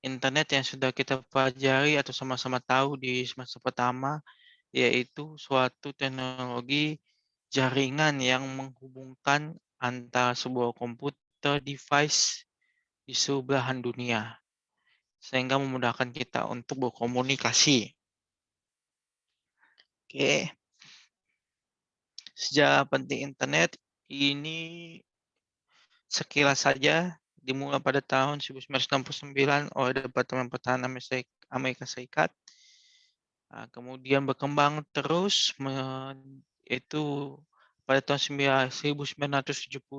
internet yang sudah kita pelajari atau sama-sama tahu di semester pertama, yaitu suatu teknologi jaringan yang menghubungkan antara sebuah komputer device di seluruh belahan dunia, sehingga memudahkan kita untuk berkomunikasi. Oke, sejarah penting internet ini sekilas saja dimulai pada tahun 1969 oleh Departemen Pertahanan Amerika Serikat. Kemudian berkembang terus, yaitu pada tahun 1972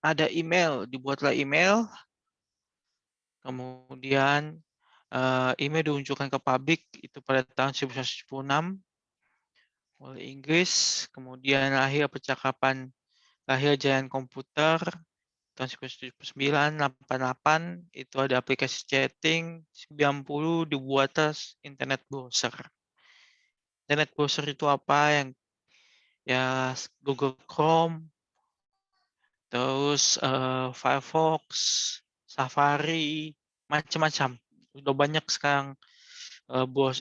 ada email, dibuatlah email, kemudian email diluncurkan ke publik itu pada tahun 1976 oleh Inggris, kemudian lahir jaringan komputer tahun 1979, 88 itu ada aplikasi chatting, 90 dibuatlah internet browser. Internet browser itu apa? Yang ya Google Chrome, terus Firefox, Safari, macam-macam. Udah banyak sekarang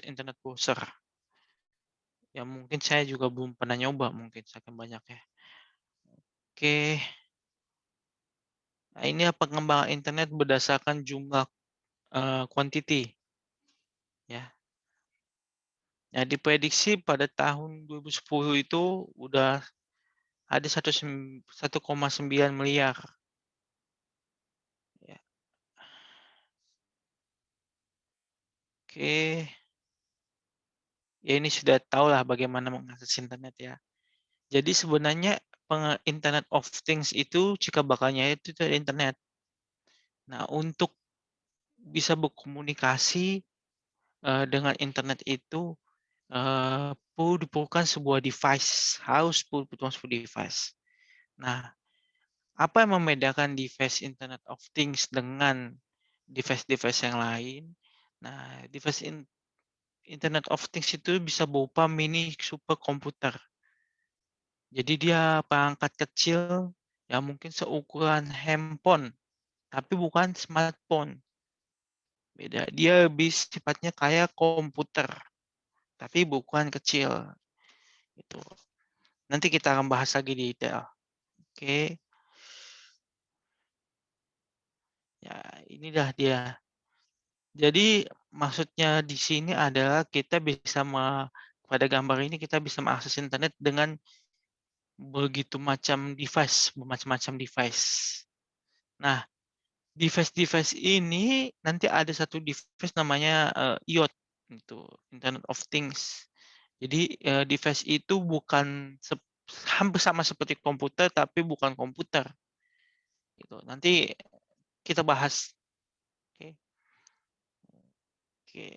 internet browser. Ya mungkin saya juga belum pernah nyoba mungkin saking banyaknya. Oke. Nah, ini pengembangan internet berdasarkan jumlah quantity ya. Nah, diprediksi pada tahun 2010 itu udah ada 1,9 miliar. Ya. Oke. Ya ini sudah tahu lah bagaimana mengakses internet ya. Jadi sebenarnya Internet of Things itu cikal bakalnya itu dari internet. Nah, untuk bisa berkomunikasi dengan internet itu diperlukan sebuah device, harus diperlukan sebuah device. Nah, apa yang membedakan device Internet of Things dengan device-device yang lain? Nah, Internet of Things itu bisa berupa mini superkomputer. Jadi dia perangkat kecil yang mungkin seukuran handphone, tapi bukan smartphone. Beda, dia lebih sifatnya kayak komputer, tapi bukan kecil. Itu. Nanti kita akan bahas lagi di detail. Oke. Ya, inilah dia. Jadi maksudnya di sini adalah pada gambar ini kita bisa mengakses internet dengan bermacam-macam device. Nah, device-device ini nanti ada satu device namanya IoT, itu Internet of Things. Jadi device itu hampir sama seperti komputer tapi bukan komputer. Gitu. Nanti kita bahas. Oke. Oke.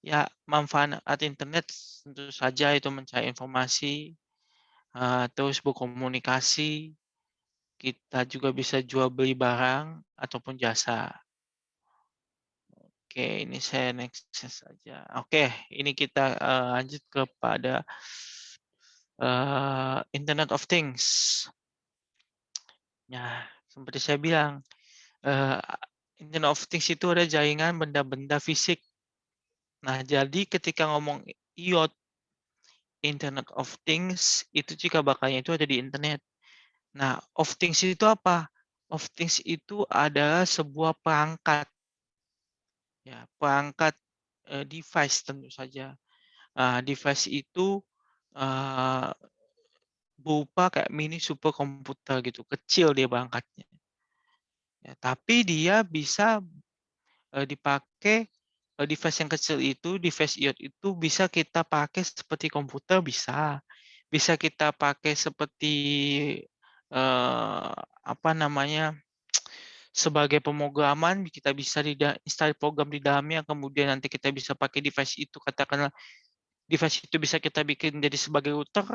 Ya, manfaat internet tentu saja itu mencari informasi, terus berkomunikasi, kita juga bisa jual beli barang ataupun jasa. Oke, ini saya next saja. Oke, ini kita lanjut kepada Internet of Things. Nah, seperti saya bilang, uh, Internet of Things itu ada jaringan benda-benda fisik. Nah, jadi ketika ngomong IoT, Internet of Things, itu jika bakalnya itu ada di internet. Nah, of Things itu apa? Of Things itu adalah sebuah perangkat. Ya, perangkat device tentu saja. Device itu uh, berupa kayak mini superkomputer gitu, kecil dia perangkatnya. Ya, tapi dia bisa dipakai device yang kecil itu, device IoT itu bisa kita pakai seperti komputer bisa. Bisa kita pakai seperti apa namanya? Sebagai pemrograman kita bisa install program di dalamnya, kemudian nanti kita bisa pakai device itu, katakanlah device itu bisa kita bikin jadi sebagai router,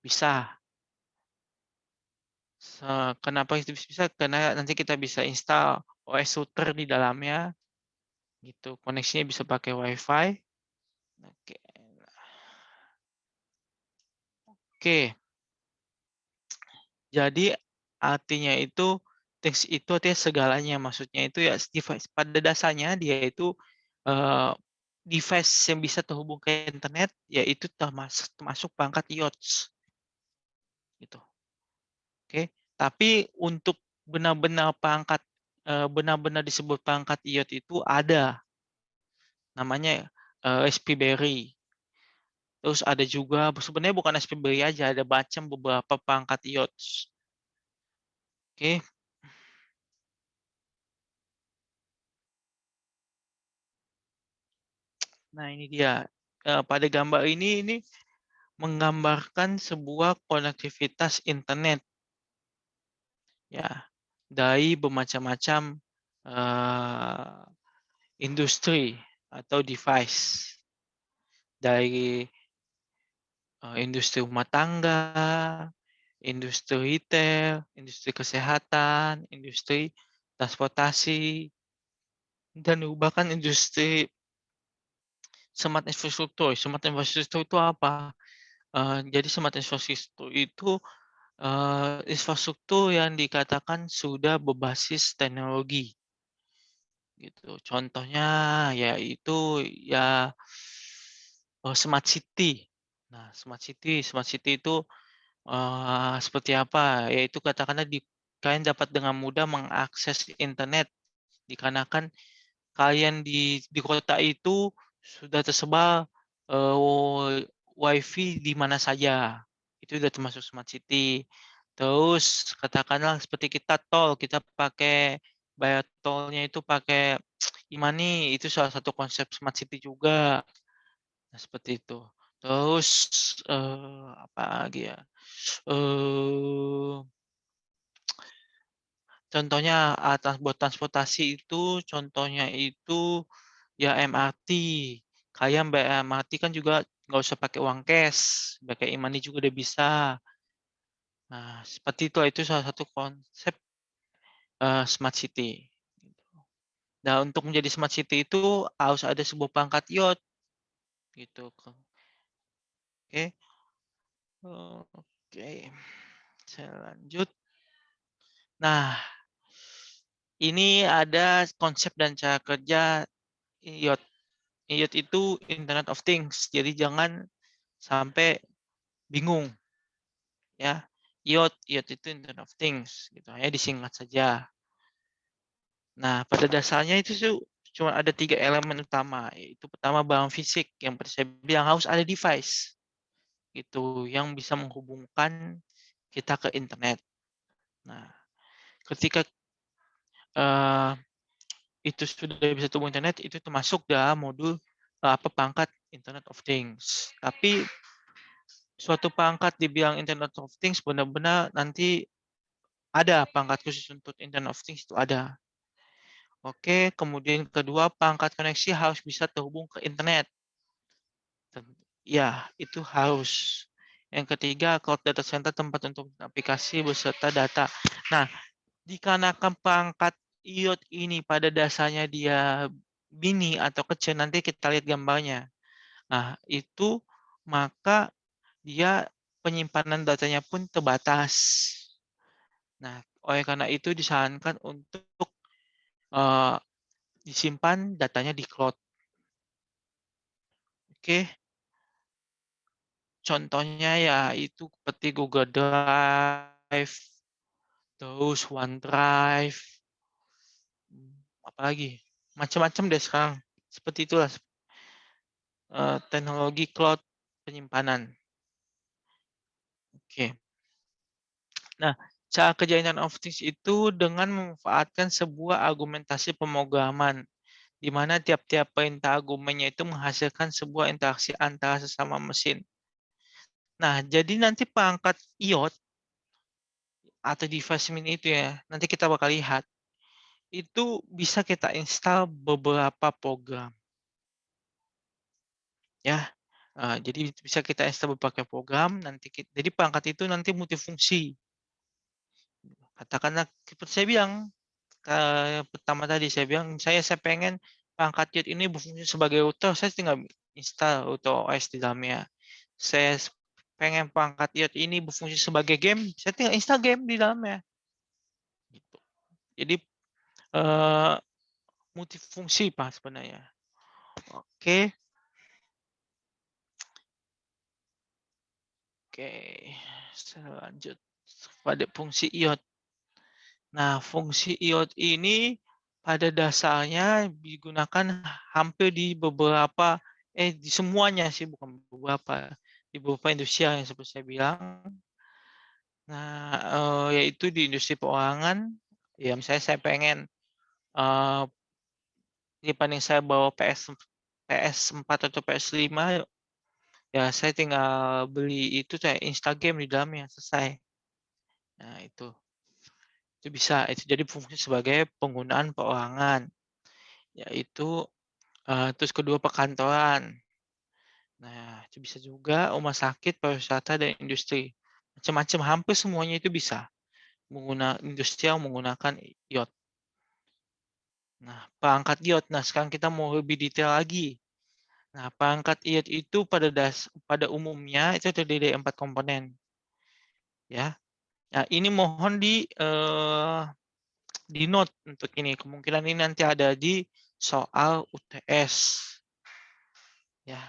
bisa. Kenapa itu bisa? Karena nanti kita bisa install OS router di dalamnya, gitu. Koneksinya bisa pakai WiFi. Oke. Oke. Jadi artinya itu Things itu artinya segalanya, maksudnya itu ya device. Pada dasarnya dia itu eh, device yang bisa terhubung ke internet, yaitu termasuk perangkat IoT, gitu. Oke, tapi untuk benar-benar benar-benar disebut perangkat IoT itu ada namanya SPBerry. Terus ada juga sebenarnya bukan SPBerry aja, ada macam beberapa perangkat IoT. Oke. Nah, ini dia. Pada gambar ini menggambarkan sebuah konektivitas internet ya dari bermacam-macam uh, industri atau device, dari industri rumah tangga, industri retail, industri kesehatan, industri transportasi, dan bahkan industri smart infrastruktur. Smart infrastruktur itu apa? Jadi smart infrastruktur itu infrastruktur yang dikatakan sudah berbasis teknologi, gitu. Contohnya yaitu ya smart city. Nah, smart city itu seperti apa? Yaitu katakanlah kalian dapat dengan mudah mengakses internet dikarenakan kalian di kota itu sudah tersebar WiFi di mana saja. Itu sudah termasuk smart city. Terus katakanlah seperti kita pakai bayar tolnya itu pakai e-money, itu salah satu konsep smart city juga. Nah, seperti itu. Terus apa lagi ya? Eh Contohnya buat transportasi itu contohnya itu ya MRT. Kalian bayar MRT kan juga nggak usah pakai uang cash, pakai e-money juga udah bisa. Nah, seperti itu salah satu konsep smart city. Nah, untuk menjadi smart city itu harus ada sebuah perangkat IoT gitu. Oke. Oke. Saya lanjut. Nah, ini ada konsep dan cara kerja IoT. IoT itu Internet of Things. Jadi jangan sampai bingung ya. IoT itu Internet of Things gitu. Hanya disingkat saja. Nah, pada dasarnya itu cuma ada 3 elemen utama. Yaitu pertama barang fisik yang saya bilang harus ada device gitu yang bisa menghubungkan kita ke internet. Nah, ketika uh, itu sudah bisa terhubung internet, itu termasuk dalam modul apa perangkat Internet of Things. Tapi suatu perangkat dibilang Internet of Things benar-benar nanti ada perangkat khusus untuk Internet of Things itu ada. Oke, kemudian kedua perangkat koneksi harus bisa terhubung ke internet. Ya, itu harus. Yang ketiga, cloud data center tempat untuk aplikasi beserta data. Nah, dikarenakan perangkat IoT ini pada dasarnya dia mini atau kecil, nanti kita lihat gambarnya. Nah, itu maka dia penyimpanan datanya pun terbatas. Nah, oleh karena itu disarankan untuk uh, disimpan datanya di cloud. Oke, contohnya ya itu seperti Google Drive, terus OneDrive, apalagi macam-macam deh sekarang. Seperti itulah teknologi cloud penyimpanan. Oke. Nah, cara kerja Internet of Things itu dengan memanfaatkan sebuah argumentasi pemrograman, di mana tiap-tiap perintah argumennya itu menghasilkan sebuah interaksi antara sesama mesin. Nah, jadi nanti perangkat IoT atau device mini itu ya, nanti kita bakal lihat, itu bisa kita install beberapa program. Ya, jadi bisa kita install beberapa program, jadi perangkat itu nanti multifungsi. Katakanlah seperti saya bilang pertama tadi saya bilang saya pengen perangkat IoT ini berfungsi sebagai router, saya tinggal install router OS di dalamnya. Saya pengen perangkat IoT ini berfungsi sebagai game, saya tinggal install game di dalamnya. Gitu. Jadi, eee, multifungsi Pak sebenarnya. Oke oke, selanjut pada fungsi iot. Nah, fungsi iot ini pada dasarnya digunakan hampir di beberapa di semuanya sih, bukan beberapa, di beberapa industri yang seperti saya bilang. Nah, yaitu di industri keuangan, ya misalnya saya pengen, eee, dibanding saya bawa PS4 atau PS5, ya saya tinggal beli itu kayak Instagame di dalamnya, selesai. Nah itu bisa, itu jadi fungsi sebagai penggunaan keuangan, yaitu, terus kedua perkantoran. Nah, itu bisa juga rumah sakit, pariwisata, dan industri. Macam-macam, hampir semuanya itu bisa industri yang menggunakan iot. Nah, perangkat iot. Nah, sekarang kita mau lebih detail lagi. Nah, perangkat iot itu pada umumnya itu terdiri dari 4 komponen, ya. Nah, ini mohon di note untuk ini, kemungkinan ini nanti ada di soal UTS, ya.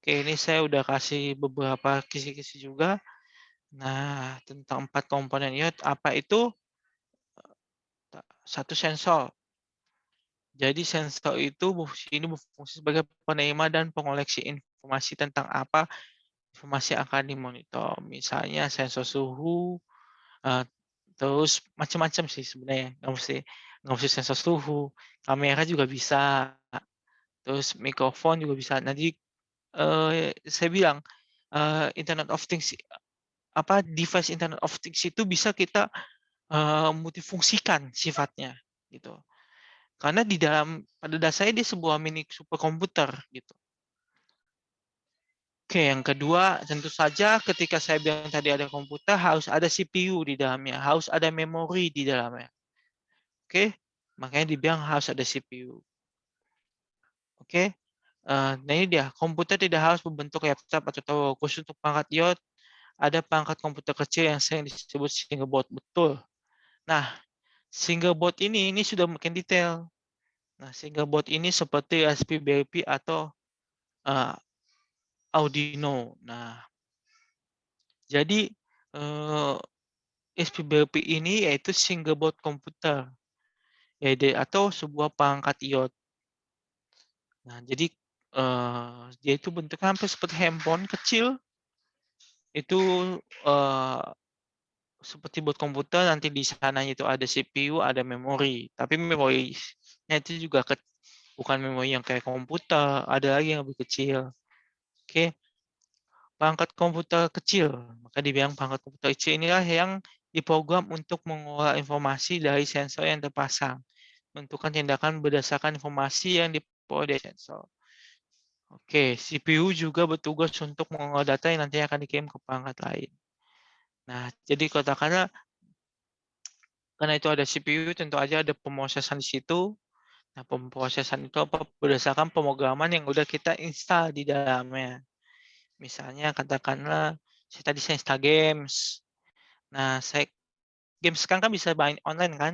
Oke, ini saya udah kasih beberapa kisi-kisi juga. Nah, tentang 4 komponen iot, apa itu? Satu, sensor. Jadi sensor itu ini berfungsi sebagai penerima dan pengoleksi informasi tentang apa informasi yang akan dimonitor. Misalnya sensor suhu, eee, terus macam-macam sih sebenarnya, nggak mesti sensor suhu, kamera juga bisa, terus mikrofon juga bisa. Nanti, saya bilang, Internet of Things, device Internet of Things itu bisa kita, multifungsikan sifatnya, gitu. Karena pada dasarnya dia sebuah mini superkomputer, gitu. Oke, yang kedua, tentu saja ketika saya bilang tadi ada komputer, harus ada CPU di dalamnya, harus ada memori di dalamnya. Oke, makanya dibilang harus ada CPU. Oke, nah ini dia, komputer tidak harus berbentuk laptop atau tower. Khusus untuk perangkat iot, ada perangkat komputer kecil yang sering disebut single board. Betul. Nah, single board ini sudah makin detail. Nah, single board ini seperti SPBLP atau uh, Arduino. Nah, jadi SPBLP ini yaitu single board komputer, atau sebuah perangkat iot. Nah, jadi dia itu bentuknya hampir seperti handphone kecil. Itu seperti buat komputer, nanti di sananya itu ada CPU, ada memori. Tapi memorinya itu juga bukan memori yang kayak komputer, ada lagi yang lebih kecil. Oke, perangkat komputer kecil. Maka dibilang perangkat komputer kecil inilah yang diprogram untuk mengolah informasi dari sensor yang terpasang. Menentukan tindakan berdasarkan informasi yang diperoleh dari sensor. Oke, CPU juga bertugas untuk mengolah data yang nanti akan dikirim ke perangkat lain. Nah, jadi katakanlah karena itu ada CPU, tentu aja ada pemrosesan di situ. Nah, pemrosesan itu berdasarkan pemrograman yang udah kita install di dalamnya. Misalnya katakanlah saya install games. Nah, games sekarang kan bisa main online kan?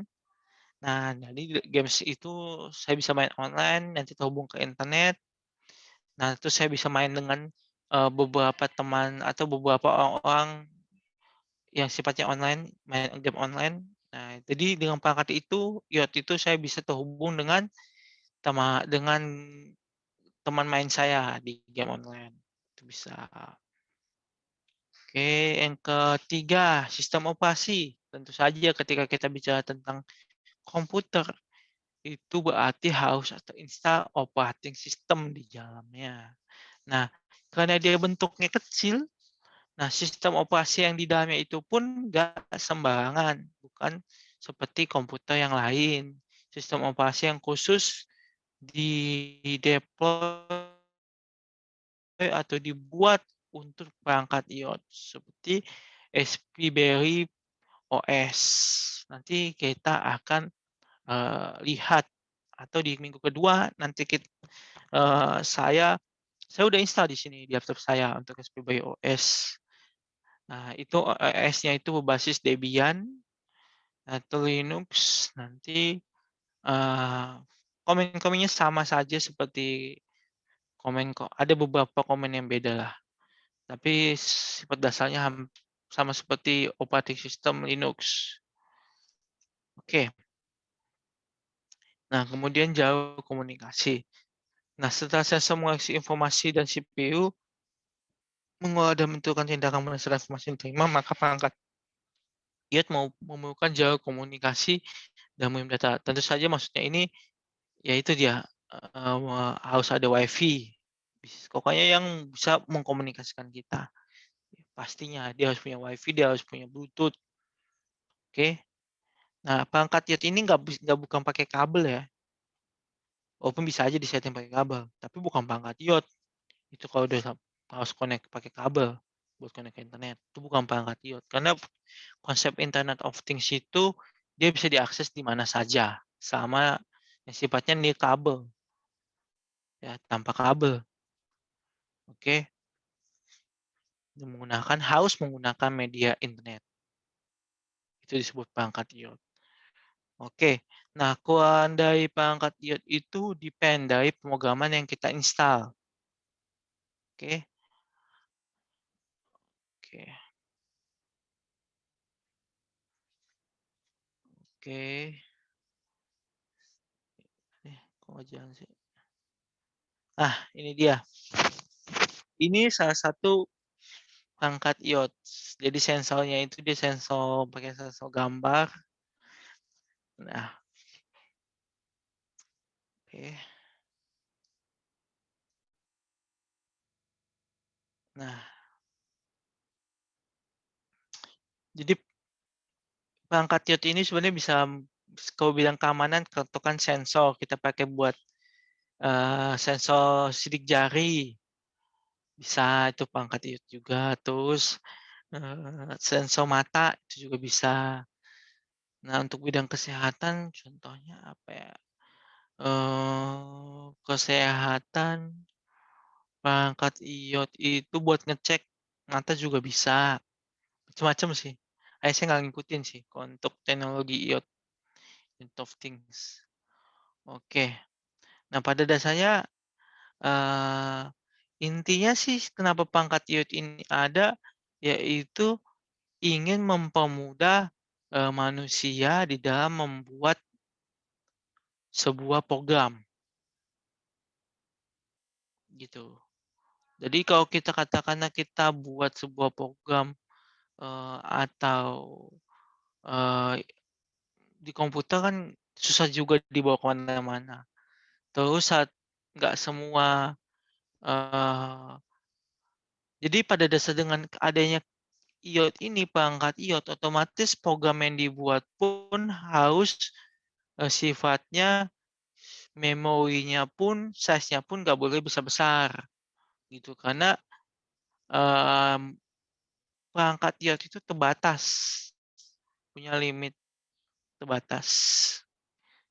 Nah, jadi games itu saya bisa main online, nanti terhubung ke internet. Nah, terus saya bisa main dengan beberapa teman atau beberapa orang-orang yang sifatnya online, main game online. Nah, jadi dengan perangkat itu, iot itu saya bisa terhubung dengan dengan teman main saya di game online. Itu bisa. Oke, yang ketiga, sistem operasi. Tentu saja ketika kita bicara tentang komputer, itu berarti harus terinstall operating system di dalamnya. Nah, karena dia bentuknya kecil, nah sistem operasi yang di dalamnya itu pun nggak sembarangan, bukan seperti komputer yang lain. Sistem operasi yang khusus di-deploy atau dibuat untuk perangkat iOS seperti SPBerry OS. Nanti kita akan lihat atau di minggu kedua nanti saya udah install di sini di laptop saya untuk SPBerry OS. Nah, itu OS-nya itu berbasis Debian. atau Linux nanti, komen-komennya sama saja seperti ada beberapa komen yang beda lah, tapi sifat dasarnya sama seperti operating system Linux. Oke. Nah, kemudian jalur komunikasi. Nah, setelah sensor mengoleksi informasi dan CPU mengolah dan menentukan tindakan berdasarkan informasi yang diterima, maka perangkat IoT mau memerlukan jalur komunikasi dan mengirim data. Tentu saja maksudnya ini, yaitu dia, harus ada WiFi. Pokoknya yang bisa mengkomunikasikan kita. Pastinya dia harus punya WiFi, dia harus punya Bluetooth. Oke. Nah, perangkat IoT ini nggak bukan pakai kabel ya. Walaupun bisa aja disetting pakai kabel, tapi bukan perangkat IoT. Itu kalau udah harus connect pakai kabel buat connect ke internet, itu bukan perangkat IoT. Karena konsep Internet of Things itu dia bisa diakses di mana saja, sama yang sifatnya nirkabel, ya tanpa kabel. Oke, harus menggunakan media internet. Itu disebut perangkat IoT. Oke, nah keluaran dari perangkat IoT itu depend dari pemrograman yang kita install. Oke, oke, oke. Kok jalan sih? Ah, ini dia. Ini salah satu perangkat IoT. Jadi sensornya itu dia pakai sensor gambar. Nah, oke. Nah, jadi perangkat IoT ini sebenarnya bisa, kalau bilang keamanan, itu kan sensor kita pakai buat sensor sidik jari. Bisa itu perangkat IoT juga. Terus sensor mata itu juga bisa. Nah, untuk bidang kesehatan contohnya apa ya? Kesehatan perangkat IoT itu buat ngecek mata juga bisa. Macam-macam sih. Saya nggak ngikutin sih kalau untuk teknologi IoT, Internet of Things. Oke. Nah, pada dasarnya eh, intinya sih kenapa perangkat IoT ini ada, yaitu ingin mempermudah manusia di dalam membuat sebuah program gitu. Jadi kalau kita katakanlah kita buat sebuah program atau di komputer kan susah juga dibawa ke mana-mana. Terus nggak semua, jadi pada dasar dengan adanya IoT ini, perangkat IoT, otomatis program yang dibuat pun harus sifatnya memorinya pun, size-nya pun nggak boleh besar-besar gitu. Karena perangkat IoT itu terbatas, punya limit terbatas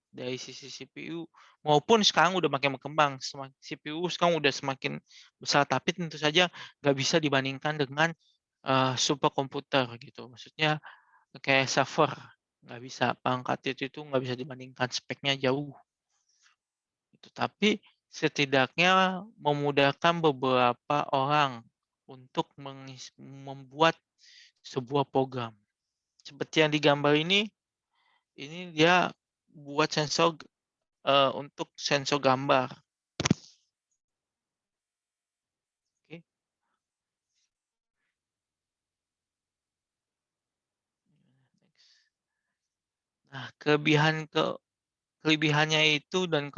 dari sisi CPU, maupun sekarang udah makin berkembang. CPU sekarang udah semakin besar, tapi tentu saja nggak bisa dibandingkan dengan superkomputer gitu. Maksudnya kayak server, nggak bisa, perangkat itu nggak bisa dibandingkan, speknya jauh. Itu. Tapi setidaknya memudahkan beberapa orang untuk membuat sebuah program. Seperti yang digambar ini dia buat sensor untuk sensor gambar. Oke. Nah, kelebihannya itu dan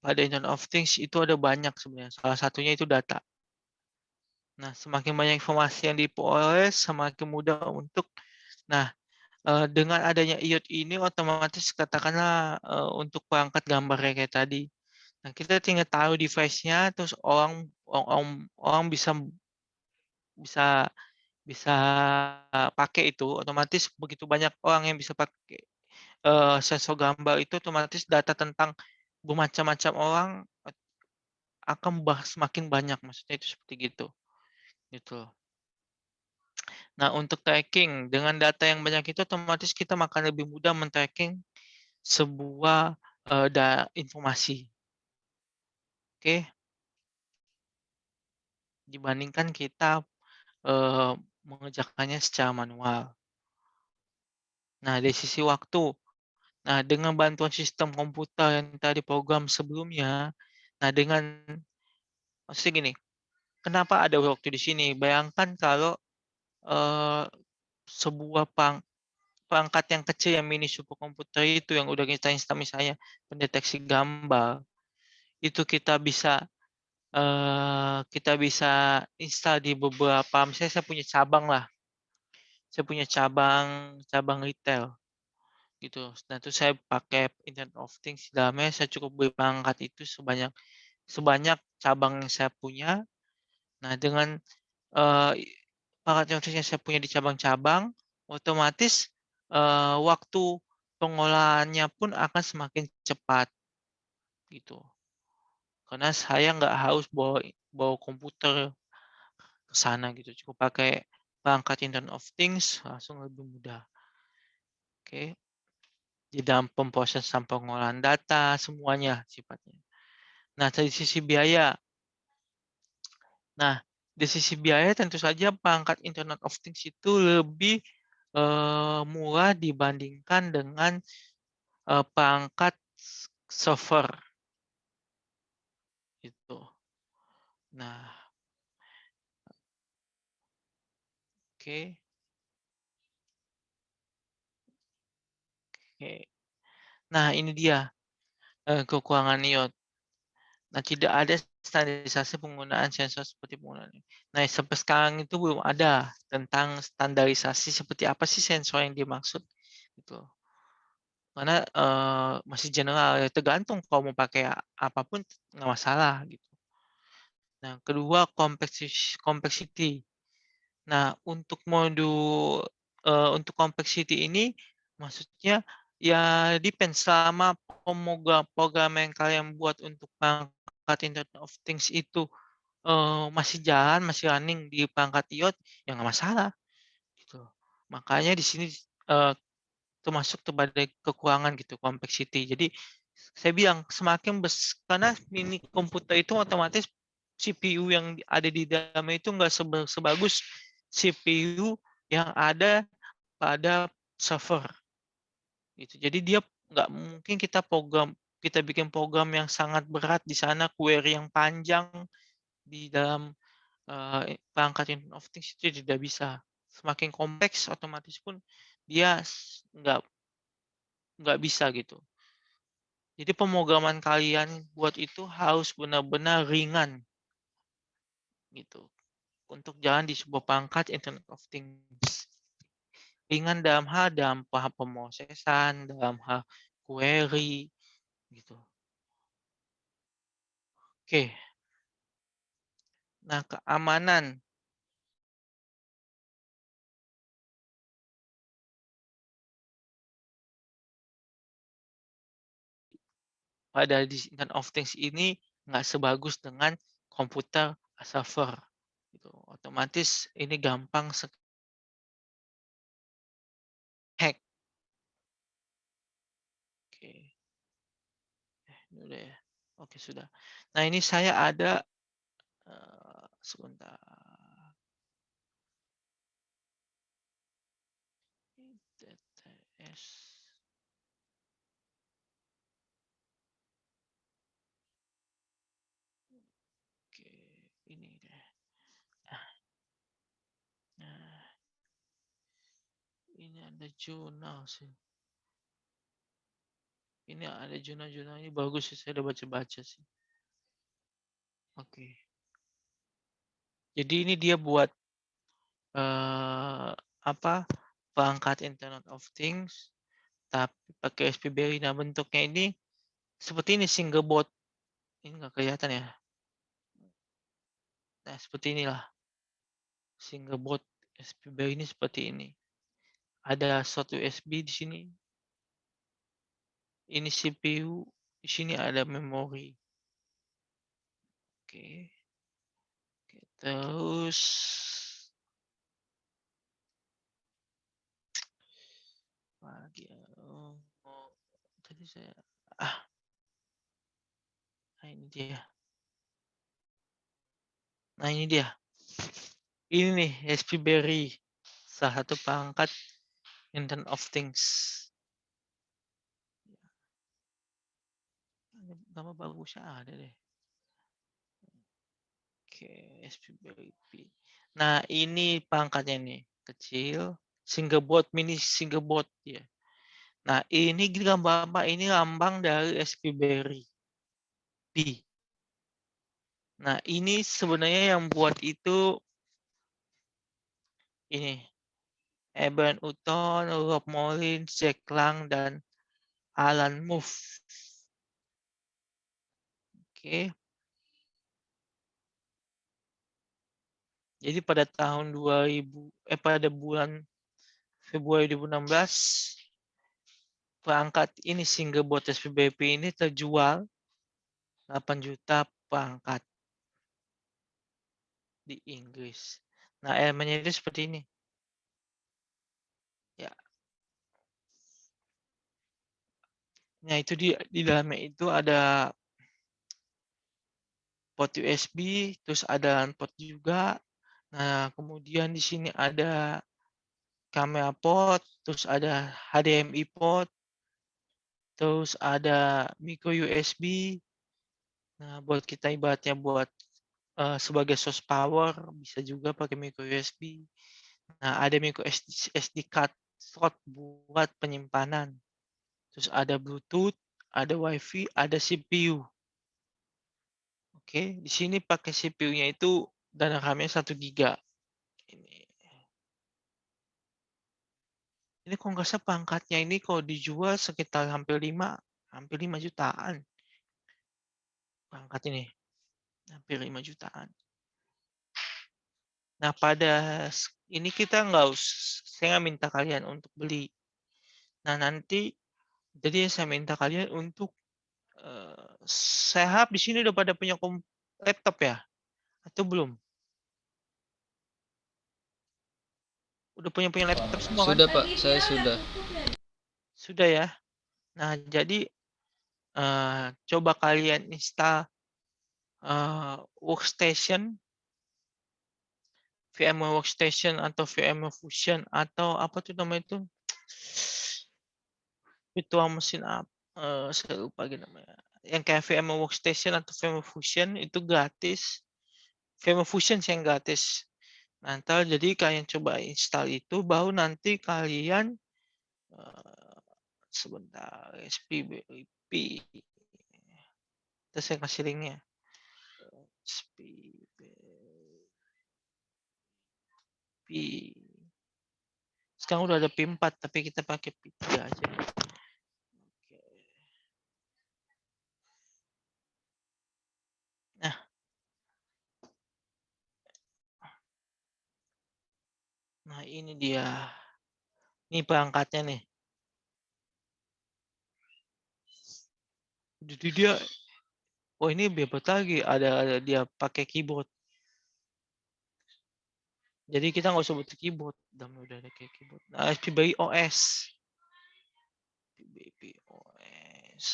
pada Internet of Things itu ada banyak sebenarnya. Salah satunya itu data. Nah, semakin banyak informasi yang diperoleh, semakin mudah untuk. Nah, dengan adanya IoT ini otomatis katakanlah untuk perangkat gambarnya kayak tadi. Nah, kita tinggal taruh device-nya, terus orang bisa bisa bisa pakai itu. Otomatis begitu banyak orang yang bisa pakai sensor gambar itu, otomatis data tentang bermacam-macam orang akan semakin banyak. Maksudnya itu seperti gitu. Gitu. Nah, untuk tracking dengan data yang banyak itu otomatis kita akan lebih mudah men-tracking sebuah informasi. Oke, dibandingkan kita mengerjakannya secara manual. Nah, dari sisi waktu, nah dengan bantuan sistem komputer yang tadi program sebelumnya, nah dengan maksudnya gini, kenapa ada waktu di sini? Bayangkan kalau eh, sebuah perangkat yang kecil yang mini superkomputer itu yang udah kita install misalnya pendeteksi gambar, itu kita bisa install di beberapa, misalnya saya punya cabang lah, saya punya cabang cabang retail gitu. Nah, itu saya pakai Internet of Things, di dalamnya saya cukup beli perangkat itu sebanyak sebanyak cabang yang saya punya. Nah, dengan eee, perangkat yang saya punya di cabang-cabang, otomatis waktu pengolahannya pun akan semakin cepat gitu. Karena saya nggak harus bawa bawa komputer ke sana gitu, cukup pakai perangkat Internet of Things langsung lebih mudah. Oke, di dalam pemrosesan pengolahan data semuanya sifatnya. Nah, dari sisi biaya. Nah, dari sisi biaya tentu saja perangkat Internet of Things itu lebih murah dibandingkan dengan perangkat server itu. Nah, oke, oke. Nah, ini dia kekurangan iOS. Nah, tidak ada standarisasi penggunaan sensor seperti penggunaan ini. Nah, sampai sekarang itu belum ada tentang standarisasi seperti apa sih sensor yang dimaksud gitu. Karena masih general ya, tergantung kalau mau pakai apapun nggak masalah gitu. Nah, kedua complexity. Nah, untuk untuk complexity ini maksudnya ya depends, selama program yang kalian buat untuk perangkat Internet of Things itu masih jalan, masih running di perangkat iOS, ya nggak masalah, gitu. Makanya di sini, eee, termasuk sebagai kekurangan gitu, complexity. Jadi, saya bilang semakin karena mini komputer itu otomatis CPU yang ada di dalamnya itu nggak sebagus CPU yang ada pada server, gitu. Jadi dia nggak mungkin kita bikin program yang sangat berat di sana, query yang panjang di dalam perangkat Internet of Things itu tidak bisa. Semakin kompleks otomatis pun dia nggak bisa gitu. Jadi pemrograman kalian buat itu harus benar-benar ringan gitu. Untuk jalan di sebuah perangkat Internet of Things. Ringan dalam hal pemrosesan, dalam hal query gitu. Oke. Nah, keamanan pada di Internet of Things ini nggak sebagus dengan komputer server gitu. Otomatis ini gampang hack. Oke, ini udah ya. Oke, sudah. Nah, ini saya ada sebentar. TTS. Oke, ini deh. Nah, ini ada jurnal sih. Ini ada jurnal-jurnal ini bagus sih, saya udah baca-baca sih. Oke. Jadi ini dia buat apa? Perangkat Internet of Things tapi pakai SPBerry. Nah, bentuknya ini seperti ini single board. Ini nggak kelihatan ya. Nah, seperti inilah single board SPBerry ini seperti ini. Ada slot USB di sini. Ini CPU, di sini ada memori. Oke. Oke, terus Tadi saya ah nah ini dia. Nah ini dia. Ini nih Raspberry, salah satu perangkat Internet of Things. Nama bagusnya ada deh. Oke, Raspberry Pi. Nah ini perangkatnya nih, kecil, Singleboard mini Singleboard ya. Nah ini gambar apa? Ini lambang dari Raspberry Pi. Nah ini sebenarnya yang buat itu ini Eben Uton, Rob Mullins, Jack Lang, dan Alan Moore. Oke. Jadi pada tahun 2000 pada bulan Februari 2016 perangkat ini Singleboard Raspberry Pi ini terjual 8 juta perangkat di Inggris. Nah, elemennya itu seperti ini. Ya. Nah, itu di dalamnya itu ada port USB, terus ada LAN port juga. Nah, kemudian di sini ada kamera port, terus ada HDMI port, terus ada micro USB. Nah, buat kita ibaratnya buat sebagai source power, bisa juga pakai micro USB. Nah, ada micro SD card slot buat penyimpanan. Terus ada Bluetooth, ada WiFi, ada CPU. Oke, di sini pakai CPU-nya itu dan RAM-nya 1 GB. Ini kalau nggak salah pangkatnya ini kalau dijual sekitar hampir 5 jutaan. Pangkat ini hampir 5 jutaan. Nah, pada ini kita saya nggak minta kalian untuk beli. Nah, nanti jadi saya minta kalian untuk saya harap di sini udah pada punya laptop ya? Atau belum? Udah punya laptop semua kan? Sudah Pak, saya sudah. Sudah ya. Nah, jadi coba kalian install workstation, VMware Workstation atau VMware Fusion atau apa tuh namanya itu? Virtual mesin apa? Saya lupa gitu namanya. Yang kayak VMware Workstation atau VMware Fusion itu gratis. VMware Fusion sih yang gratis. Nanti jadi kalian coba install itu, baru nanti kalian sebentar Raspberry Pi. Terus saya kasih linknya. Pi. Sekarang udah ada Pi 4, tapi kita pakai Pi 3 aja. Oke. Nah ini dia. Ini perangkatnya nih. Jadi dia, oh ini bebas lagi. Ada dia pakai keyboard. Jadi kita nggak usah butuh keyboard. Udah ada kayak keyboard. Nah, Raspberry OS. Raspberry OS.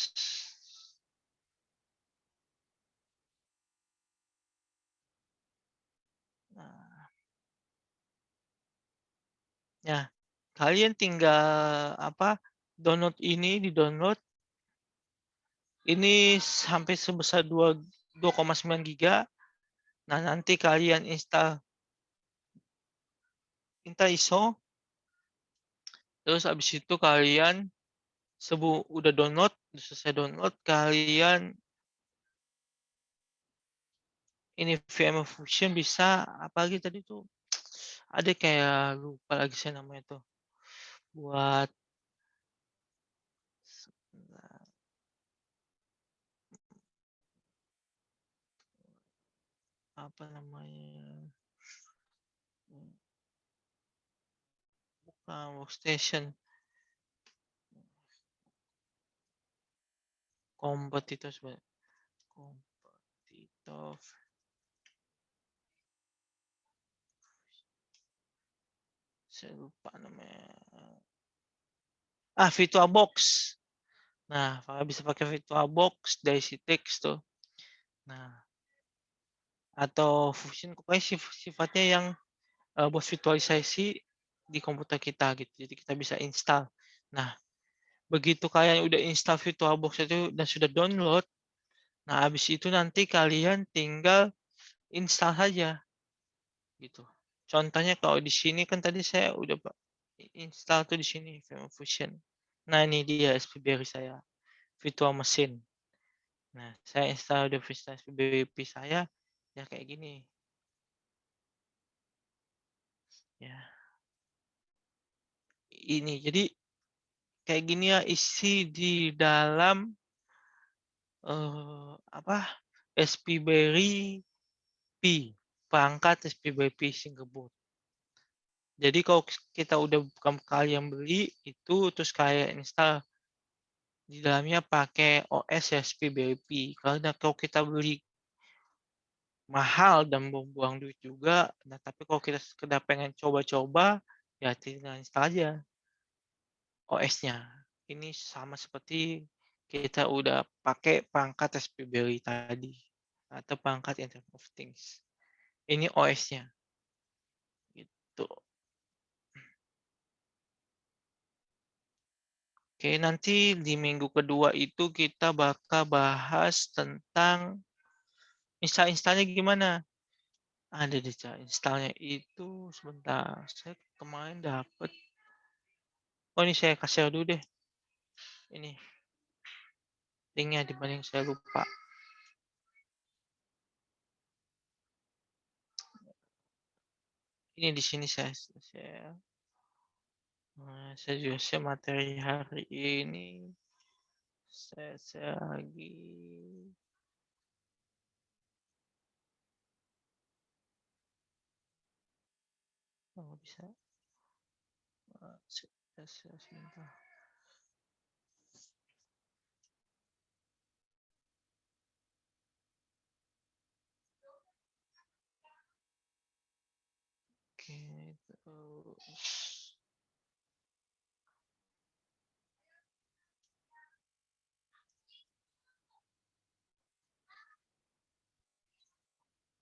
Nah, ya, kalian tinggal apa? Download ini, di download. Ini sampai sebesar 2,9 GB. Nah, nanti kalian install ISO. Terus habis itu kalian udah download, selesai download, kalian ini VMware Fusion bisa apa lagi tadi tuh? Ada kayak lupa lagi saya namanya tuh. Buat apa namanya? Bukan workstation. Kompetitor sebenarnya. Kompetitor. Saya lupa namanya. VirtualBox. Nah, bisa pakai VirtualBox dari Citrix tuh. Nah, atau Fusion pokoknya sifatnya yang buat virtualisasi di komputer kita gitu. Jadi kita bisa install. Nah, begitu kalian udah install VirtualBox itu dan sudah download, nah habis itu nanti kalian tinggal install saja gitu. Contohnya kalau di sini kan tadi saya udah install tuh di sini Fusion. Nah, ini dia SPBRI saya, virtual machine. Nah, saya install udah SPBRI saya ya kayak gini. Ya. Ini jadi kayak gini ya isi di dalam apa SPBerry P, perangkat SPBerry P Singapore. Jadi kalau kita udah bukan kali yang beli itu terus kayak install di dalamnya pakai OS ya SPBerry P. Karena kalau kita beli mahal dan buang duit juga. Nah, tapi kalau kita sekedar pengen coba-coba ya tinggal install aja OS-nya. Ini sama seperti kita udah pakai perangkat SPBerry tadi atau perangkat Internet of Things. Ini OS-nya. Gitu. Oke, nanti di minggu kedua itu kita bakal bahas tentang install-installnya gimana. Ada di cara installnya itu sebentar. Saya kemarin dapat. Oh, ini saya kasih dulu deh. Ini linknya dibanding saya lupa. Ini di sini saya juga share materi hari ini. Saya lagi. Oh, bisa. Sebentar. Oke, terus.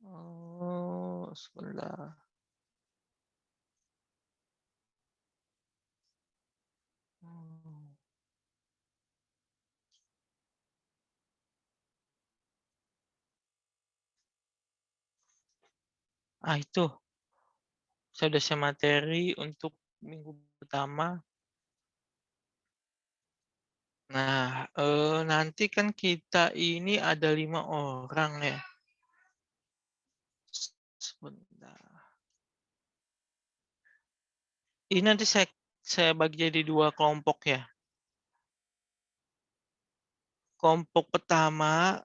Oh, sebentar. Hmm. Itu. Saya udah share materi untuk minggu pertama. Nah, nanti kan kita ini ada 5 orang ya. Sebentar. Ini nanti saya bagi jadi 2 kelompok ya. Kelompok pertama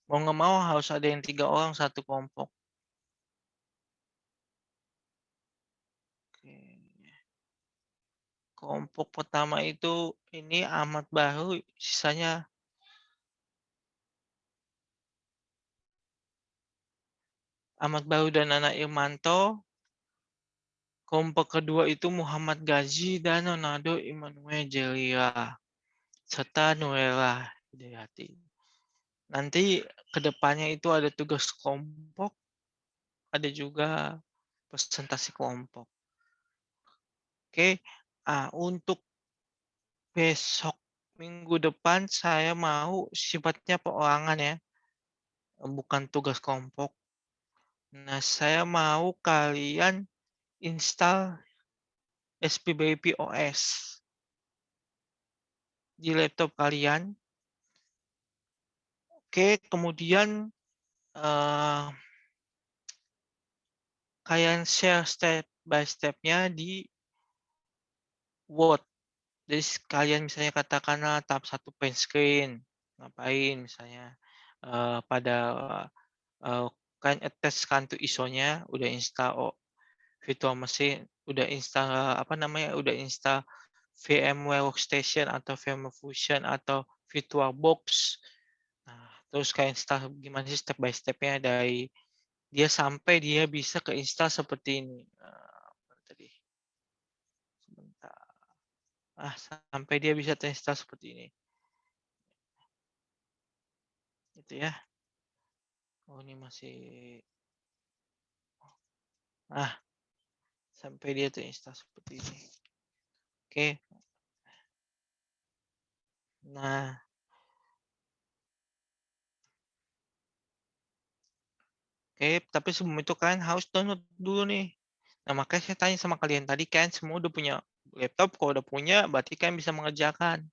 mau nggak mau harus ada yang 3 orang satu kelompok. Oke. Kelompok pertama itu ini amat baru, sisanya Ahmad Baru dan Nana Irmanto. Kelompok kedua itu Muhammad Gazi dan Ronaldo Immanuel Jelia serta Nuela Hidayati. Nanti kedepannya itu ada tugas kelompok, ada juga presentasi kelompok. Oke, untuk besok minggu depan saya mau sifatnya perorangan ya, bukan tugas kelompok. Nah, saya mau kalian install SPBP OS di laptop kalian. Oke, kemudian kalian share step by step-nya di Word. Jadi kalian misalnya katakanlah tahap 1 print screen, ngapain misalnya pada kan attach kan tuh ISO-nya, udah install virtual machine, udah install udah install VMware Workstation atau VMware Fusion atau VirtualBox. Nah, terus kayak install gimana sih step by step-nya dari dia bisa keinstal seperti ini. Mana tadi? Sebentar. Sampai dia bisa terinstall seperti ini. Gitu ya. Oh, ini masih sampai dia terinstall seperti ini. Oke. Nah, tapi sebelum itu kalian harus download dulu nih. Nah, makanya saya tanya sama kalian tadi, kalian semua udah punya laptop? Kalau udah punya, berarti kalian bisa mengerjakan.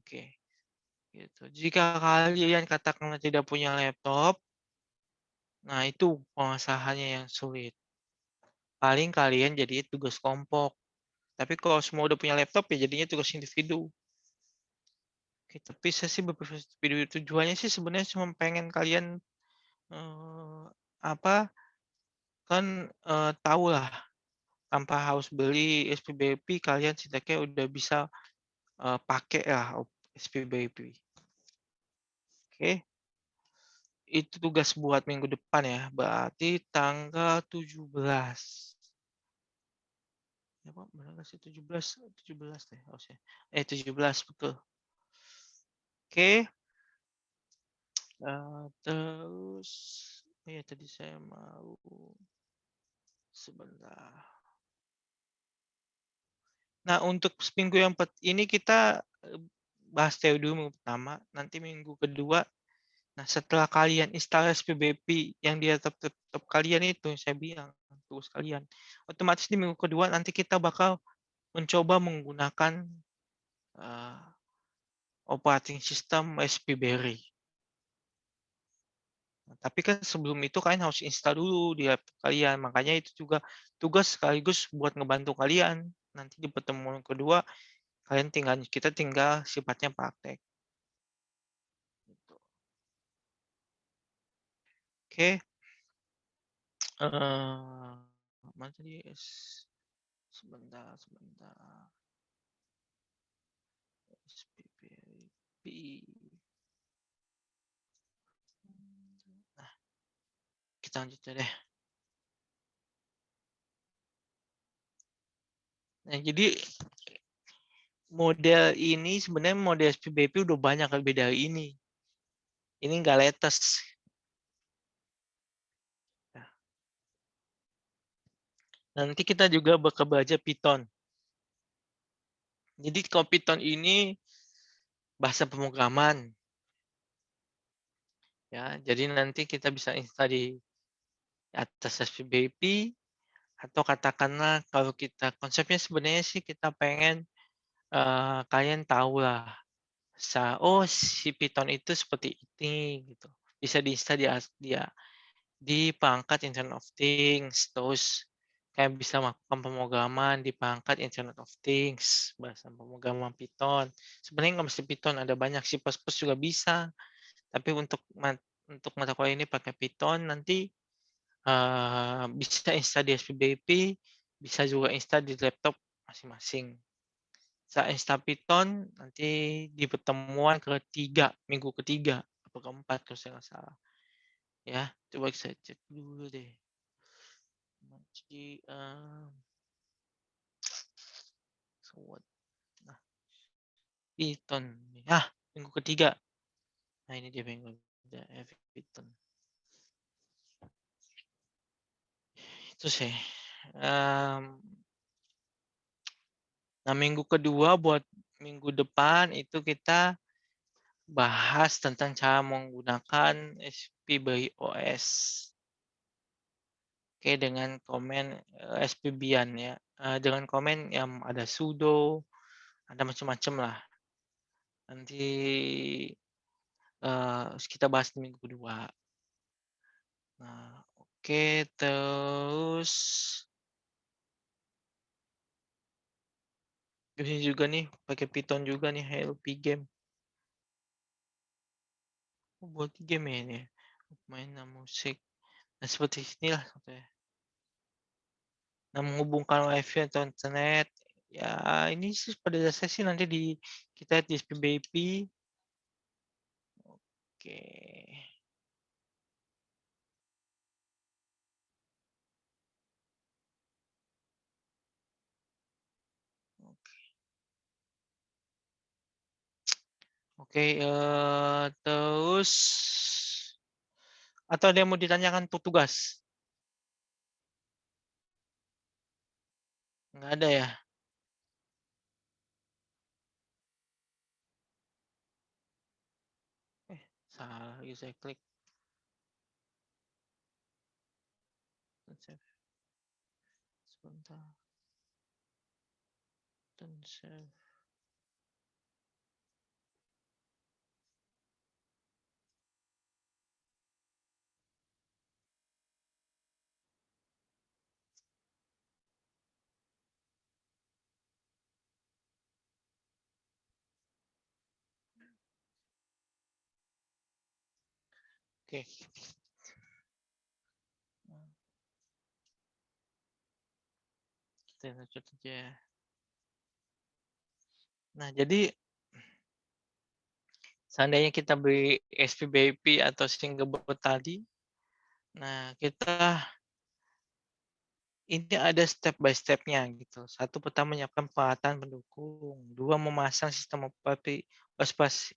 Oke, gitu. Jika kalian katakanlah tidak punya laptop, nah itu pengusahaannya yang sulit. Paling kalian jadi tugas kelompok. Tapi kalau semua udah punya laptop ya jadinya tugas individu. Oke, tapi saya sih berpikir tujuannya sih sebenarnya cuma pengen kalian apa kan tahu lah tanpa harus beli SPBP kalian setidaknya udah bisa pakai lah SPBP. Oke, itu tugas buat minggu depan ya. Berarti tanggal 17. Ya, Pak, benar nggak sih 17? 17 deh harusnya. 17 betul. Oke, terus ya tadi saya mau sebentar. Nah, untuk minggu yang ini kita bahas teori dulu minggu pertama, nanti minggu kedua. Nah, setelah kalian install SPBP yang di laptop kalian itu, saya bilang, tugas kalian, otomatis di minggu kedua nanti kita bakal mencoba menggunakan uh, operating system SPBerry. Nah, tapi kan sebelum itu kalian harus install dulu di laptop kalian. Makanya itu juga tugas sekaligus buat ngebantu kalian. Nanti di pertemuan kedua, kita tinggal sifatnya praktek. Gitu. Oke. Mana tadi? Sebentar. SPBerry. Nah, kita lanjut deh. Nah, jadi model ini sebenarnya model SPBP udah banyak lebih dari ini. Ini nggak latest. Nah, nanti kita juga bakal belajar Python. Jadi kalau Python ini bahasa pemrograman. Ya, jadi nanti kita bisa install di atas SPBP atau katakanlah kalau kita konsepnya sebenarnya sih kita pengen kalian tahu lah. Si Python itu seperti ini gitu. Bisa diinstal di perangkat Internet of Things, terus kayak bisa melakukan pemrograman di perangkat Internet of Things, bahasa pemrograman Python. Sebenarnya nggak mesti Python, ada banyak C++ juga bisa. Tapi untuk mata kuliah ini pakai Python, nanti bisa install di SPBP, bisa juga install di laptop masing-masing. Saya install Python nanti di pertemuan minggu ketiga atau keempat kalau saya nggak salah. Ya, coba saya cek dulu deh. Jadi, nah, Python. Minggu ketiga. Nah, ini dia minggu ketiga, Python. Itu sih. Nah, minggu kedua buat minggu depan itu kita bahas tentang cara menggunakan SPBerry OS. Oke, dengan komen SPBian ya. Dengan komen yang ada sudo, ada macam-macam lah. Nanti kita bahas di minggu kedua. Nah, oke, terus ini juga nih pakai Python juga nih Hello Game. Buat game ya ini. Main musik. Nah, seperti inilah contohnya. Nah, menghubungkan wifi atau internet. Ya, ini sih pada dasarnya sih nanti kita di SPBP. Oke. Oke, terus atau ada yang mau ditanyakan untuk tugas? Nggak ada ya? Salah lagi saya klik. Sebentar. Save. Oke. Kita lanjut aja. Nah, jadi seandainya kita beli SPBP atau Singlebot tadi, nah kita ini ada step by step-nya gitu. Satu, pertama menyiapkan peralatan pendukung. Dua, memasang sistem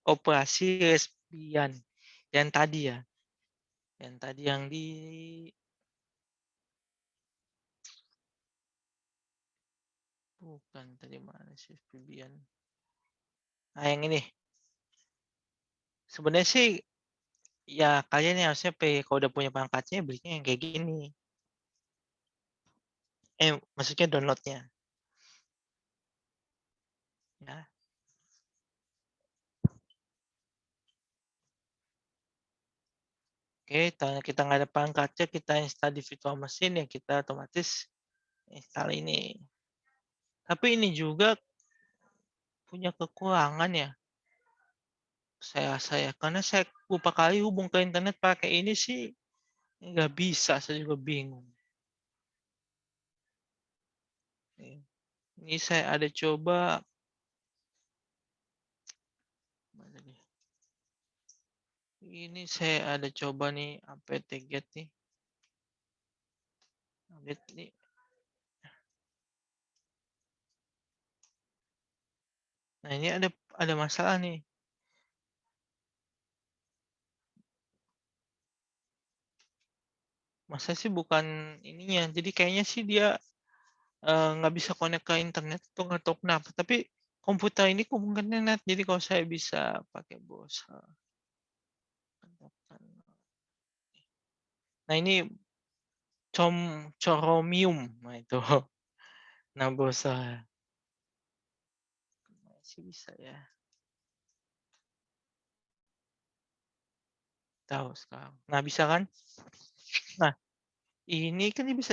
operasi respian. Yang tadi ya. Yang tadi yang di bukan tadi mana sih respian. Nah, yang ini. Sebenarnya sih ya kalian yang harusnya kalau udah punya perangkatnya belinya yang kayak gini. Maksudnya downloadnya. Ya. Oke, karena kita nggak ada perangkatnya, kita install di virtual machine ya kita otomatis install ini. Tapi ini juga punya kekurangan ya. Saya karena saya beberapa kali hubung ke internet pakai ini sih nggak bisa, saya juga bingung. Ini saya ada coba. Ini saya ada coba nih apt-get nih. Update nih. Nah, ini ada masalah nih. Masa sih bukan ininya. Jadi kayaknya sih dia nggak bisa connect ke internet tuh nggak tahu kenapa. Tapi komputer ini hubungannya net. Jadi kalau saya bisa pakai browser. Nah ini Chromium. Nah itu. Nah browser. Masih bisa ya. Tahu sekarang. Nah bisa kan? Nah ini kan dia bisa.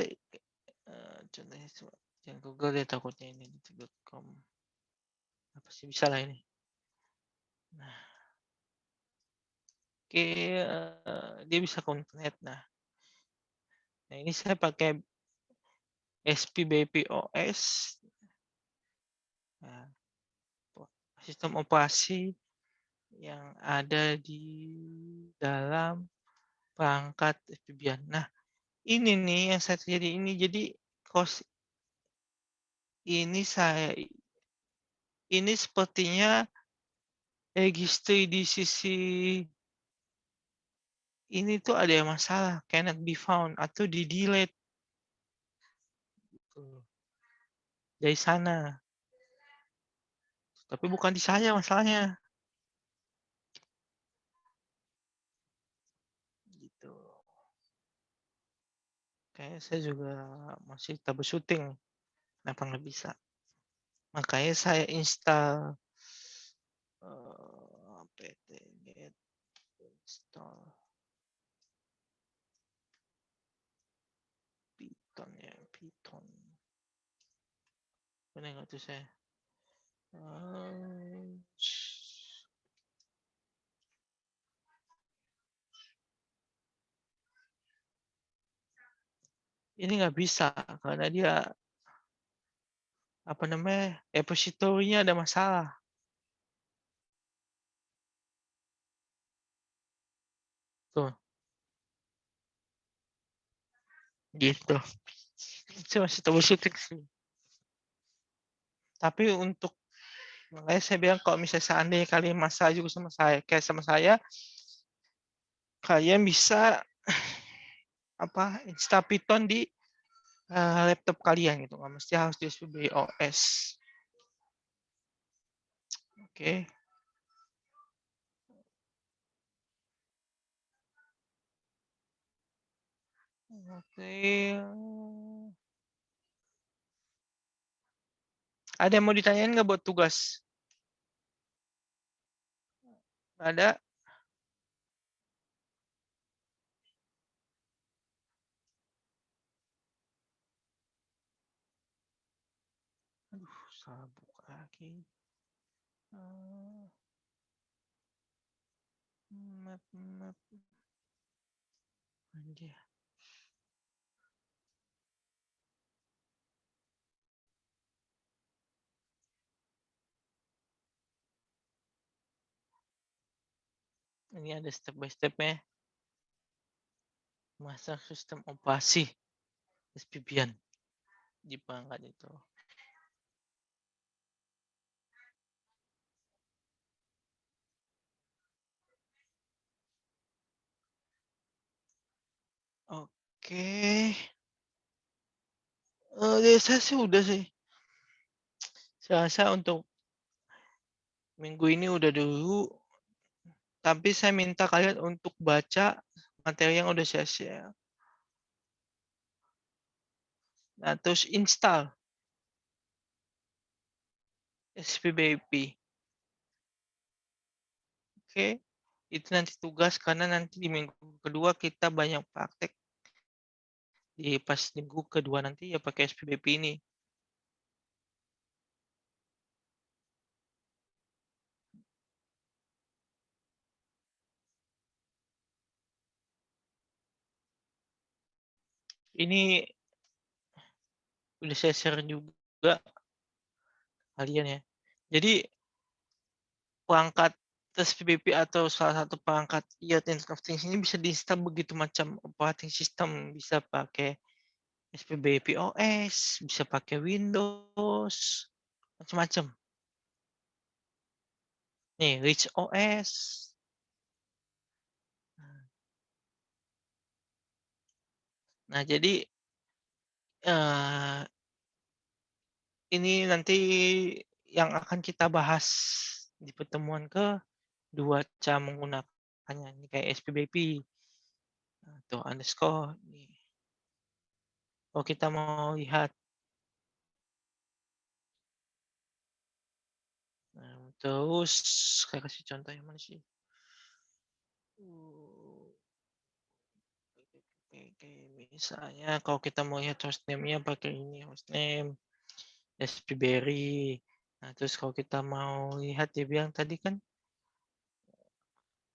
Contohnya yang Google ya takutnya ini .com. Apa sih bisa lah ini. Nah, oke, dia bisa connect. Nah, ini saya pakai SPBP OS. Nah, sistem operasi yang ada di dalam perangkat SPBian. Nah, ini nih yang saya terjadi ini. Jadi kos ini ini sepertinya registry di sisi ini tuh ada yang masalah, cannot be found atau di delete dari sana. Tapi bukan di saya masalahnya. Gitu. Kayaknya saya juga masih troubleshooting. Kenapa nggak bisa? Makanya saya install apt-get install Python ya, Python. Benar nggak tuh saya? Ini nggak bisa karena dia apa namanya repository-nya ada masalah. Tuh, gitu. Saya masih troubleshooting sih. Tapi untuk Makanya saya bilang kalau misalnya seandainya kalian masalah juga sama saya, kayak sama saya, kalian bisa install Python di laptop kalian gitu, nggak mesti harus di SPBOS. Oke. Oke. Ada yang mau ditanyain nggak buat tugas? Ada? Aduh, salah buka lagi. Map. Anjir. Ini ada step by step-nya. Masak sistem operasi SPBian di perangkat itu. Oke. Saya sih udah sih. Saya rasa untuk minggu ini udah dulu. Tapi saya minta kalian untuk baca materi yang udah saya share. Nah, terus install SPBIP. Oke. Itu nanti tugas karena nanti di minggu kedua kita banyak praktek. Di pas minggu kedua nanti ya pakai SPBIP ini. Ini udah saya share juga kalian ya. Jadi perangkat SPBIP atau salah satu perangkat Internet of Things ini bisa di-install begitu macam operating system. Bisa pakai SPBIP OS, bisa pakai Windows, macam-macam. Nih, Rich OS. Nah, jadi ini nanti yang akan kita bahas di pertemuan kedua cara menggunakannya. Ini kayak SPBIP atau underscore. Kalau kita mau lihat, terus saya kasih contoh yang mana sih? Oke, misalnya kalau kita mau lihat hostname-nya pakai ini hostname SPBerry. Nah, terus kalau kita mau lihat dia bilang tadi kan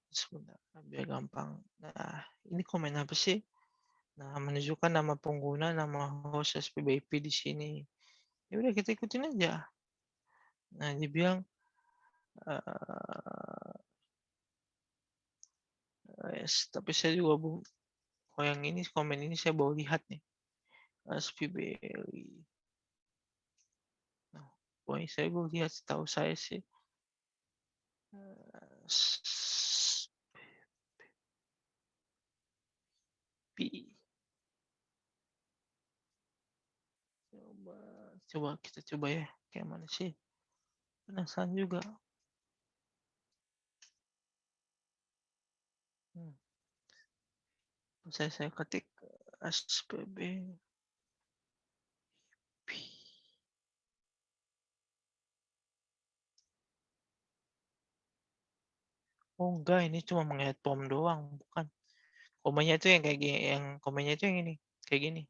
sebentar biar gampang. Nah, ini komen apa sih? Nah, menunjukkan nama pengguna, nama host SPBIP di sini. Ya udah kita ikutin aja. Nah, dia bilang tapi saya juga belum. Kalau yang ini komen ini saya baru lihat nih. SPBerry. Nah, pokoknya saya baru lihat setahu saya sih. Coba kita coba ya kayak mana sih, penasaran juga. Saya ketik SPB. Oh enggak, ini cuma mengingat pom doang, bukan. Komennya itu yang kayak gini, yang komennya itu yang ini, kayak gini.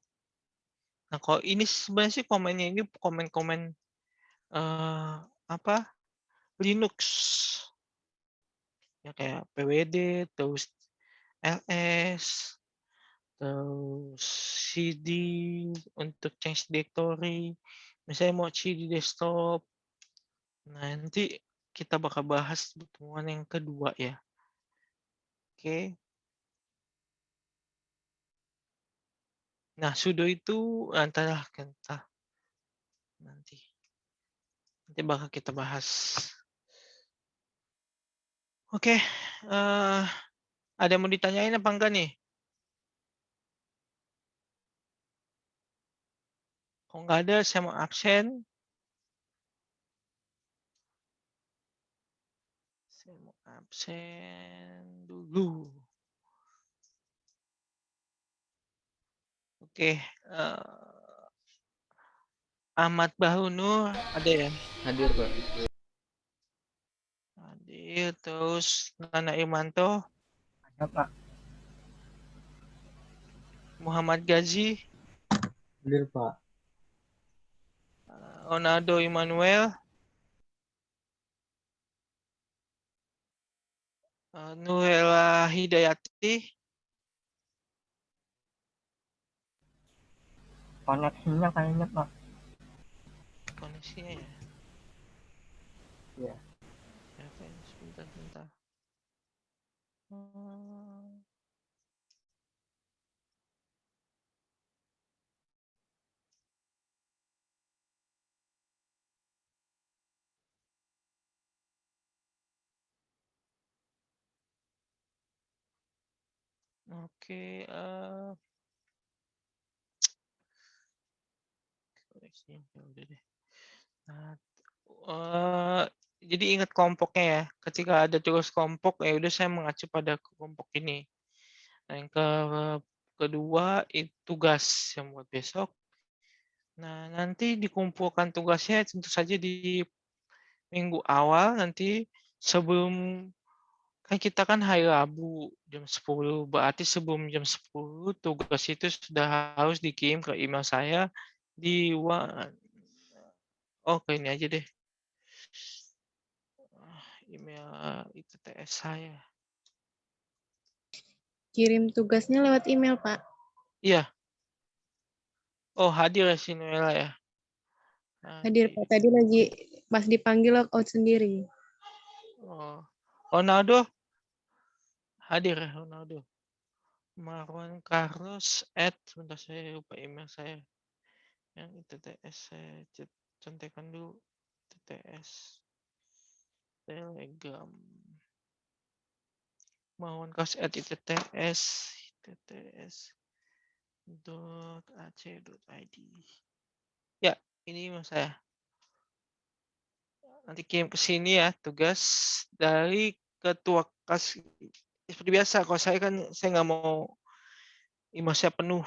Nah, kalau ini sebenarnya sih komennya ini komen-komen apa? Linux. Ya kayak PWD, terus ls, terus cd untuk change directory. Misalnya mau cd desktop. Nah, nanti kita bakal bahas pertemuan yang kedua ya. Oke. Nah, sudo itu antara kita nanti. Nanti bakal kita bahas. Oke, ada yang mau ditanyain apa enggak nih? Kalau nggak ada, saya mau absen. Saya mau absen dulu. Oke, Ahmad Bahunu ada ya? Hadir, Pak. Hadir, terus Nana Imanto, Ada, Pak. Muhammad Gazi, Hadir, Pak. Ronaldo Immanuel, Nuhela Hidayati, Koneksinya kayaknya, Pak. koneksinya ya. Iya. Ya, sebentar. Oke, koneksinya ya udah deh. Nah, jadi ingat kelompoknya ya. Ketika ada tugas kelompok, ya udah saya mengacu pada kelompok ini. Nah, yang kedua itu tugas yang buat besok. Nah, nanti dikumpulkan tugasnya tentu saja di minggu awal nanti sebelum kan kita kan hari Rabu jam 10, berarti sebelum jam 10 tugas itu sudah harus dikirim ke email saya di ke ini aja deh. Email ITTS saya. Kirim tugasnya lewat email, Pak. Iya. Oh, hadir ya si Noella ya. Hadir, Nanti. Pak. Tadi lagi pas dipanggil lockout sendiri. Oh. Ronaldo hadir ya Ronaldo. Marwan Carlos sebentar saya lupa email saya. Yang ITTS saya contekan dulu. ITTS Telegram. Marwan Carlos ITTS.ac.id. Ya, ini email saya. Nanti kirim ke sini ya tugas dari ketua kas. Seperti biasa, kalau saya kan saya nggak mau email saya penuh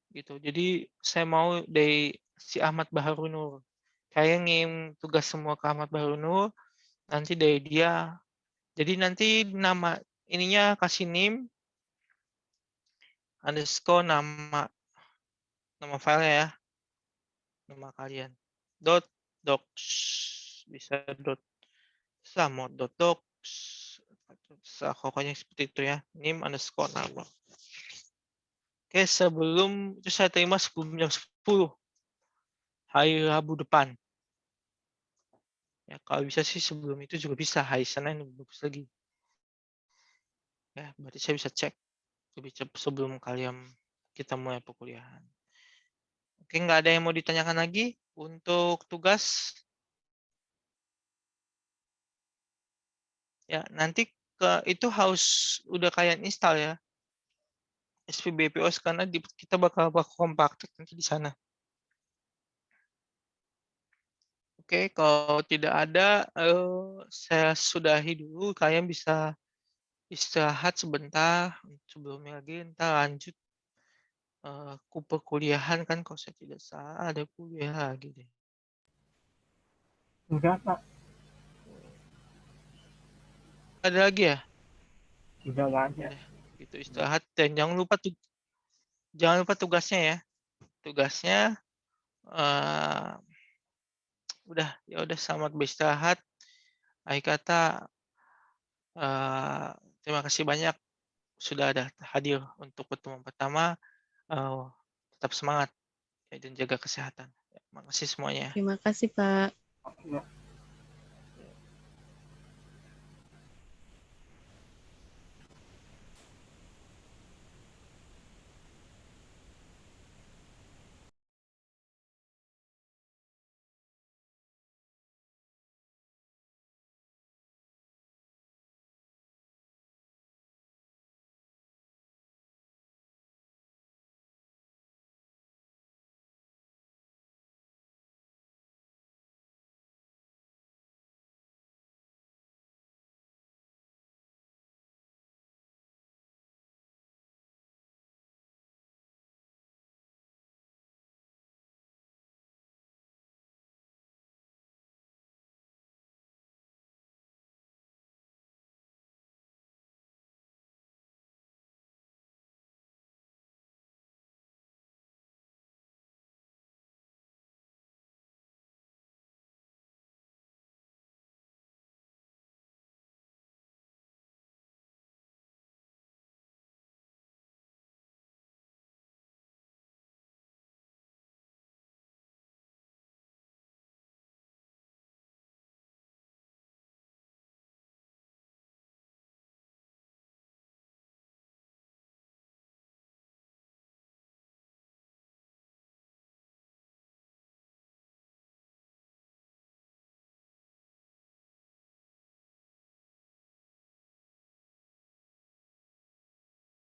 gitu. Jadi saya mau dari si Ahmad Baharunur. Saya ngirim tugas semua ke Ahmad Baharunur, nanti dari dia. Jadi nanti nama ininya kasih name underscore nama filenya ya, nama kalian. .docs bisa mau .docs pokoknya seperti itu ya, name underscore nama. Oke, sebelum itu saya terima sebelum jam 10 hari Rabu depan. Ya, kalau bisa sih sebelum itu juga bisa, hari Senin lebih bagus lagi. Ya, berarti saya bisa cek lebih cepat sebelum kita mulai perkuliahan. Oke, nggak ada yang mau ditanyakan lagi untuk tugas. Ya, nanti itu harus udah kalian install ya. SPBPOS karena kita bakal kompaktek nanti di sana. Oke, kalau tidak ada, saya sudahi dulu. Kalian bisa istirahat sebentar sebelumnya lagi ntar lanjut ke perkuliahan kan kalau saya tidak salah ada kuliah lagi deh. Udah, Pak. Ada lagi ya? Udah nggak ada. Udah, gitu istirahat dan jangan lupa tugasnya ya. Tugasnya udah ya udah selamat beristirahat. Akhir kata terima kasih banyak sudah ada hadir untuk pertemuan pertama. Tetap semangat dan jaga kesehatan. Terima kasih semuanya. Terima kasih, Pak. Ya.